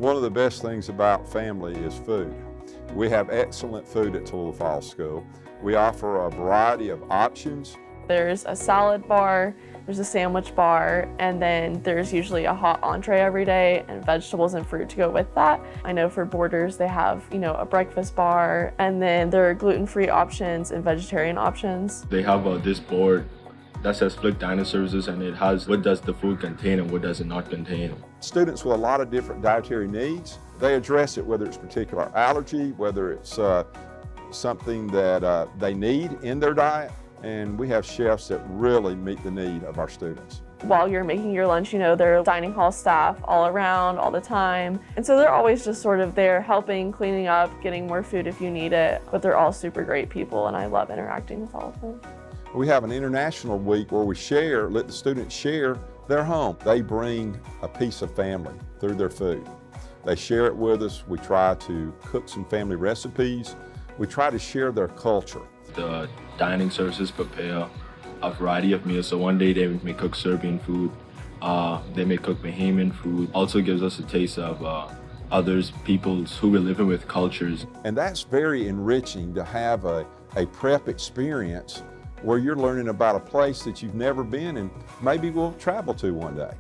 One of the best things about family is food. We have excellent food at Tallulah Falls School. We offer a variety of options. There's a salad bar, there's a sandwich bar, and then there's usually a hot entree every day and vegetables and fruit to go with that. I know for boarders they have, a breakfast bar, and then there are gluten-free options and vegetarian options. They have this board that says FLIK Dining Services, and it has what does the food contain and what does it not contain. Students with a lot of different dietary needs, they address it, whether it's particular allergy, whether it's something that they need in their diet, and we have chefs that really meet the need of our students. While you're making your lunch, there are dining hall staff all around all the time. And so they're always just sort of there helping, cleaning up, getting more food if you need it. But they're all super great people, and I love interacting with all of them. We have an international week where we let the students share their home. They bring a piece of family through their food. They share it with us. We try to cook some family recipes. We try to share their culture. The dining services prepare a variety of meals. So one day they may cook Serbian food, they may cook Bahamian food. Also gives us a taste of others, peoples who we're living with, cultures. And that's very enriching to have a prep experience where you're learning about a place that you've never been and maybe will travel to one day.